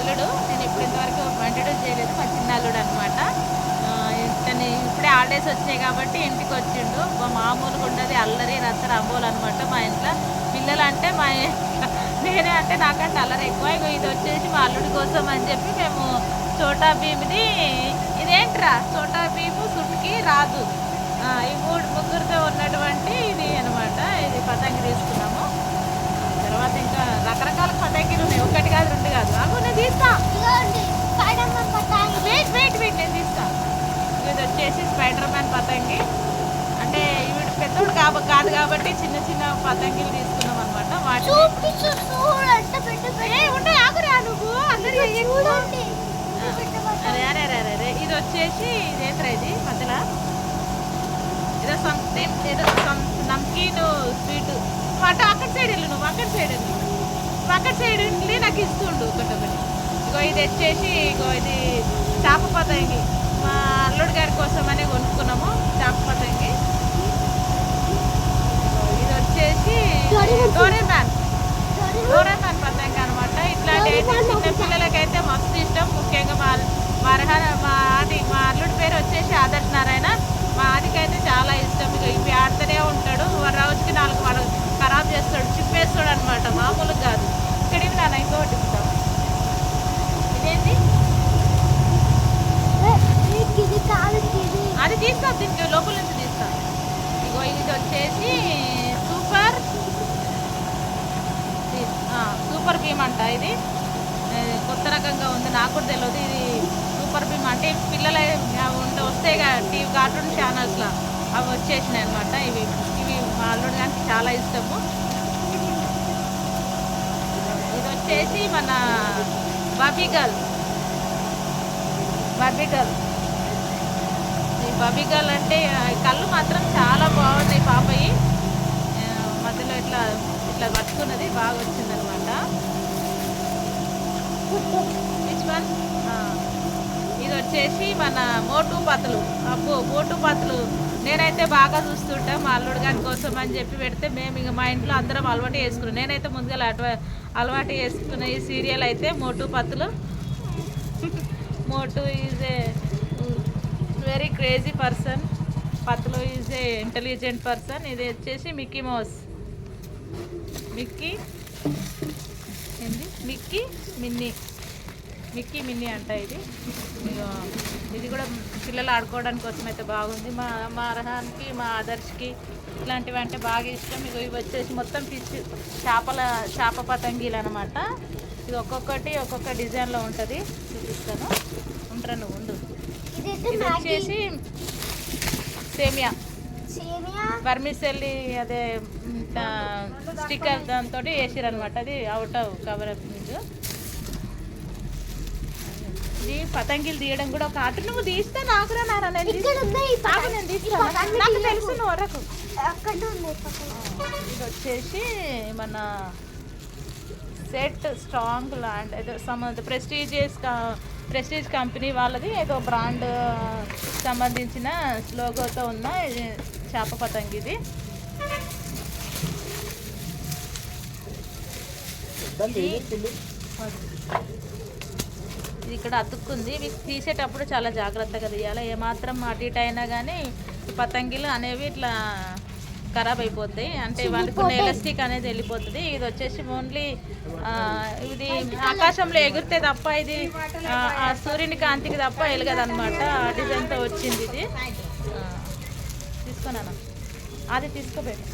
అల్లుడు. నేను ఇప్పుడు ఇంతవరకు ఇంట్రడ్యూస్ చేయలేదు. మా చిన్న అల్లుడు అనమాట. తను ఇప్పుడే హాలిడేస్ వచ్చినాయి కాబట్టి ఇంటికి వచ్చిండు. మామూలుగా ఉండదు, అల్లరి రత్తర అమ్మోలు అనమాట. మా ఇంట్లో పిల్లలు అంటే నేనే అంటే నాకంటే అల్లరి ఎక్కువ. ఇది వచ్చేసి మా అల్లుడి కోసం అని చెప్పి మేము చోటా భీమ్ది, ఇదేంట్రా చోటా భీము సుట్కి రాజు, ఈ ముగ్గురితో ఉన్నటువంటి ఇది అనమాట. ఇది పతంగి తీసుకున్నాము. తర్వాత ఇంకా రకరకాల పతంగిలు ఉన్నాయి, ఒకటి కాదు రెండు కాదు. నేను తీస్తా, వెయిట్ వెయిట్ వెయిట్, నేను తీస్తా. ఇది వచ్చేసి స్పైడర్ మ్యాన్ పతంగి. అంటే ఇవి పెద్దోడు కాదు కాబట్టి చిన్న చిన్న పతంగిలు తీసుకున్నాం అనమాట. వాటి నువ్వు అందరి అరే అరే అరే అరే ఇది వచ్చేసి ఇదేంట్రా ఇది మధ్యలో ఏదో సంథింగ్ ఏదో నమ్కీన్ స్వీట్. అక్కడ సైడ్ వెళ్ళు, నువ్వు అక్కడ సైడ్ వెళ్ళు, అక్కడ సైడ్ వెళ్ళి నాకు ఇస్తుండు ఒకటి. ఇగో ఇది వచ్చేసి ఇగో ఇది చేప పతంగి. మా అల్లుడి గారి కోసం అని కొనుక్కున్నాము చేప పతంగి. ఇది వచ్చేసి డోరేమాన్ పతంగి అనమాట. ఇట్లాంటి అయితే చిన్న పిల్లలకైతే మస్తు ఇష్టం. ముఖ్యంగా మా అల్లుడి పేరు వచ్చేసి ఆదర్శ్ నారాయణ. మా ఆదికైతే చాలా ఇష్టం. ఇక ఇవి ఆడుతూనే ఉంటాడు. రోజుకి 4 వాడు ఖరాబ్ చేస్తాడు, చిప్పేస్తాడు అనమాట. మామూలుగా కాదు. ఇక్కడ ఇవి నాన్న ఇంకోటి ఇస్తాం. ఇదేంటి అది తీస్తాం, దీనికి లోపల నుంచి తీస్తాం. ఇగో ఇది వచ్చేసి సూపర్ భీమ్ అంట. ఇది కొత్త రకంగా ఉంది, నాకు కూడా తెలియదు. ఇది సూపర్ భీమ్ అంటే పిల్లలు వస్తాయి కదా టీవీ కార్టూన్ ఛానల్స్లో, అవి వచ్చేసినాయి అనమాట. ఇవి మా అల్లుడు గారికి చాలా ఇష్టము. ఇది వచ్చేసి మన బబీగల్. ఈ బబీగల్ అంటే కళ్ళు మాత్రం చాలా బాగున్నాయి పాపయి. మధ్యలో ఇట్లా ఇట్లా పట్టుకున్నది బాగా వచ్చిందనమాట. ఇది వచ్చేసి మన మోటు పతులు. నేనైతే బాగా చూస్తుంటా మా అల్లుడు గారి కోసం అని చెప్పి పెడితే మేము ఇక మా ఇంట్లో అందరం అలవాటు చేసుకున్నాం. నేనైతే ముందుగా అలవాటు చేసుకున్న ఈ సీరియల్ అయితే Motu Patlu. Motu is a very crazy person, Patlu is a intelligent person. ఇది వచ్చేసి మిక్కీ మౌస్. మిక్కీ మిన్నీ అంట. ఇది కూడా పిల్లలు ఆడుకోవడానికి కోసం అయితే బాగుంది. మా అర్హాన్కి మా ఆదర్శ్కి ఇట్లాంటివి అంటే బాగా ఇష్టం. ఇవి వచ్చేసి మొత్తం చేప పతంగీలు అనమాట. ఇది ఒక్కొక్క డిజైన్లో ఉంటుంది, చూపిస్తాను. నువ్వు ఉండు. ఇది వచ్చేసి సేమియా వర్మిసెల్లి, అదే స్టిక్కర్ దాంతో వేసిరనమాట. అది అవుట్ ఆఫ్ కవర్ నుంచి. ఇది పతంగిలు తీయడం కూడా ఒక ఆట. నువ్వు తీస్తా నాకు రారా, నేను తీస్తాను, నాకు తెలుసు నువ్వు వరకు. ఇది వచ్చేసి మన సెట్ స్ట్రాంగ్ ల్యాండ్, ఏదో ప్రెస్టీజ్ కంపెనీ వాళ్ళది, ఏదో బ్రాండ్ సంబంధించిన లోగోతో ఉన్న చేప పతంగి. ఇది ఇక్కడ అతుక్కుంది. ఇవి తీసేటప్పుడు చాలా జాగ్రత్తగా తీయాలి. ఏమాత్రం అటు ఇటు అయినా కానీ పతంగిలు అనేవి ఇట్లా ఖరాబ్ అయిపోతాయి. అంటే వాళ్ళకున్న ఎలాస్టిక్ అనేది వెళ్ళిపోతుంది. ఇది వచ్చేసి ఓన్లీ ఇది ఆకాశంలో ఎగిరితే తప్ప, ఇది సూర్యుని కాంతికి తప్ప వెలగదనమాట. ఆ డిజైన్తో వచ్చింది ఇది. తీసుకున్నాను, అది తీసుకోబెట్టు.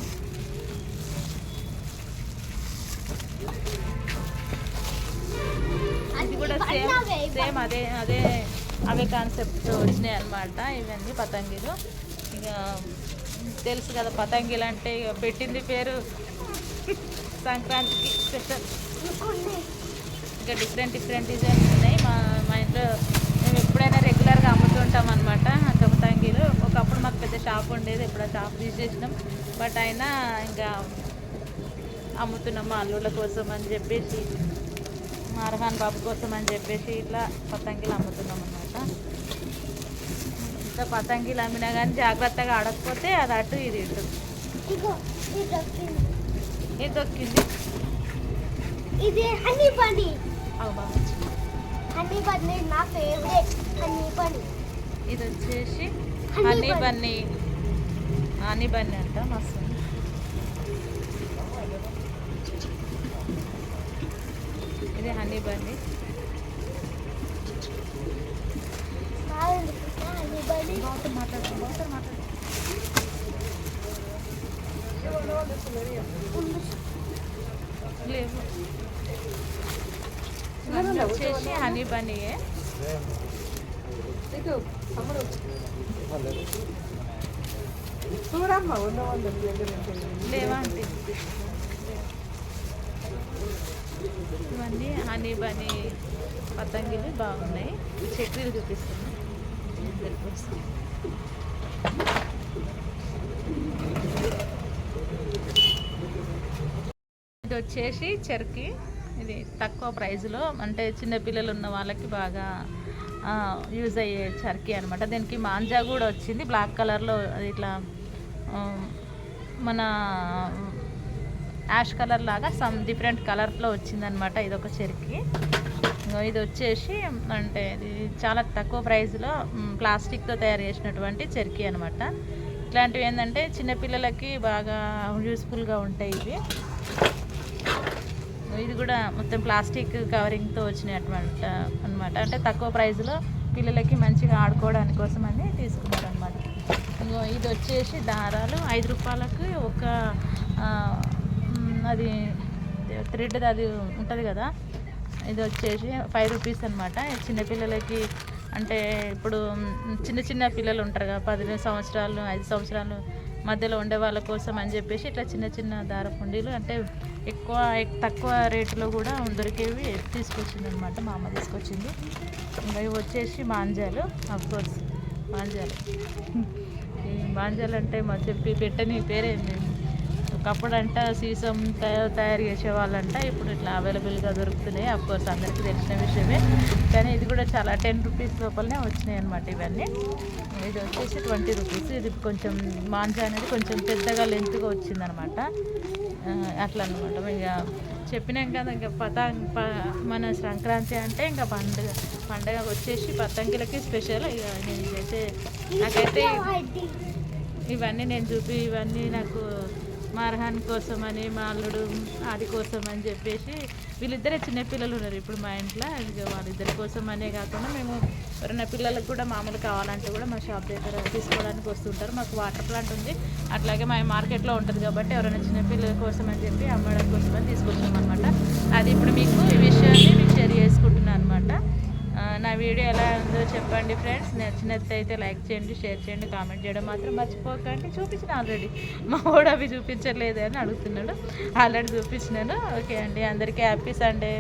ఇది కూడా సేమ్ అవే కాన్సెప్ట్ వచ్చినాయి అనమాట. ఇవన్నీ పతంగిలు. ఇక తెలుసు కదా పతంగిలు అంటే, పెట్టింది పేరు సంక్రాంతికి స్పెషల్. ఇంకా డిఫరెంట్ డిజైన్స్ ఉన్నాయి. మా ఇంట్లో మేము ఎప్పుడైనా రెగ్యులర్గా అమ్ముతుంటాం అనమాట పతంగిలు. ఒకప్పుడు మాకు పెద్ద షాప్ ఉండేది, ఇప్పుడు ఆ షాప్ తీసేసినాం. బట్ అయినా ఇంకా అమ్ముతున్నాం మా అల్లుళ్ళ కోసం అని చెప్పేసి, మా అర్హాన్ బాబు కోసం అని చెప్పేసి ఇట్లా పతంగిలు అమ్ముతున్నాం అనమాట. ఇంత పతంగిలు అమ్మినా కానీ జాగ్రత్తగా ఆడకపోతే అది అటు ఇది ఇటు. ఇది దొక్కింది. ఇది హనీ బనీ. హనీ బన్నీ నా ఫేవరెట్. హనీ బన్నీ ఇది వచ్చేసి హనీ బన్నీ. హనీ బన్నీ అంట మస్తు. ఇది హనీ బన్నీ. హనీ బన్నీ లేవు. ఇవన్నీ వచ్చేసి హనీ బన్నీయే. లేవా అంటే ఇవన్నీ హనీ బన్నీ పతంగిలు బాగున్నాయి. చక్రీలు చూపిస్తున్నాయి. ఇది వచ్చేసి చెర్కి. ఇది తక్కువ ప్రైస్లో అంటే చిన్నపిల్లలు ఉన్న వాళ్ళకి బాగా యూజ్ అయ్యే చర్కీ అనమాట. దీనికి మాంజా కూడా వచ్చింది బ్లాక్ కలర్లో. అది ఇట్లా మన యాష్ కలర్ లాగా సమ్ డిఫరెంట్ కలర్లో వచ్చిందనమాట. ఇది ఒక చర్కీ. ఇది వచ్చేసి అంటే ఇది చాలా తక్కువ ప్రైస్లో ప్లాస్టిక్తో తయారు చేసినటువంటి చర్కీ అనమాట. ఇట్లాంటివి ఏంటంటే చిన్నపిల్లలకి బాగా యూస్ఫుల్గా ఉంటాయి ఇవి. ఇది కూడా మొత్తం ప్లాస్టిక్ కవరింగ్తో వచ్చినటువంటి అనమాట. అంటే తక్కువ ప్రైస్లో పిల్లలకి మంచిగా ఆడుకోవడానికి కోసం అని తీసుకున్నారు అనమాట. ఇది వచ్చేసి దారాలు 5 రూపాయలకు ఒక అది థ్రెడ్ అది ఉంటుంది కదా. ఇది వచ్చేసి 5 రూపీస్ అనమాట. చిన్నపిల్లలకి అంటే ఇప్పుడు చిన్న చిన్న పిల్లలు ఉంటారు కదా, 10 సంవత్సరాలు 5 సంవత్సరాలు మధ్యలో ఉండే వాళ్ళ కోసం అని చెప్పేసి ఇట్లా చిన్న చిన్న దారపుండీలు అంటే తక్కువ రేటులో కూడా దొరికేవి తీసుకొచ్చింది అనమాట. మా అమ్మ తీసుకొచ్చింది. ఇంకా ఇవి వచ్చేసి మాంజాలు. అఫ్కోర్స్ మాంజాలు. ఈ మాంజాలు అంటే మా చెప్పి పెట్టని పేరేంది. ఒకప్పుడు అంట సీసం తయారు చేసేవాళ్ళంట. ఇప్పుడు ఇట్లా అవైలబుల్గా దొరుకుతున్నాయి. అఫ్కోర్స్ అందరికీ తెలిసిన విషయమే. కానీ ఇది కూడా చాలా 10 రూపీస్ లోపలనే వచ్చినాయి అనమాట ఇవన్నీ. ఇది వచ్చేసి 20 రూపీస్. ఇది కొంచెం మాంజా అనేది కొంచెం పెద్దగా లెంత్గా వచ్చిందనమాట. అట్లా అనమాట. ఇక చెప్పినాం కదా, ఇంకా మన సంక్రాంతి అంటే ఇంకా పండగ వచ్చేసి పతంగిలకి స్పెషల్. ఇక నేను ఇదైతే నాకైతే ఇవన్నీ ఇవన్నీ నాకు మా అర్హాన్ కోసం అని, మా అల్లుడు ఆడి కోసం అని చెప్పేసి వీళ్ళిద్దరే చిన్నపిల్లలు ఉన్నారు ఇప్పుడు మా ఇంట్లో. ఇక వాళ్ళిద్దరి కోసం అనే కాకుండా మేము ఎవరైనా పిల్లలకు కూడా మామూలు కావాలంటే కూడా మా షాప్ దగ్గర తీసుకోవడానికి వస్తుంటారు. మాకు వాటర్ ప్లాంట్ ఉంది, అట్లాగే మా మార్కెట్లో ఉంటుంది కాబట్టి ఎవరైనా చిన్నపిల్లల కోసం అని చెప్పి అమ్మడం కోసం అని తీసుకొచ్చాం అనమాట. అది ఇప్పుడు మీకు ఈ విషయాన్ని మీకు షేర్ చేసుకుంటున్నాను అనమాట. నా వీడియో ఎలా ఉందో చెప్పండి ఫ్రెండ్స్. నచ్చినట్లయితే లైక్ చేయండి, షేర్ చేయండి, కామెంట్ చేయడం మాత్రం మర్చిపోకండి. చూపించిన ఆల్రెడీ మా వాడు అవి చూపించలేదు అని అడుగుతున్నాడు. ఆల్రెడీ చూపించినాను. ఓకే అండి, అందరికీ హ్యాపీ సండే.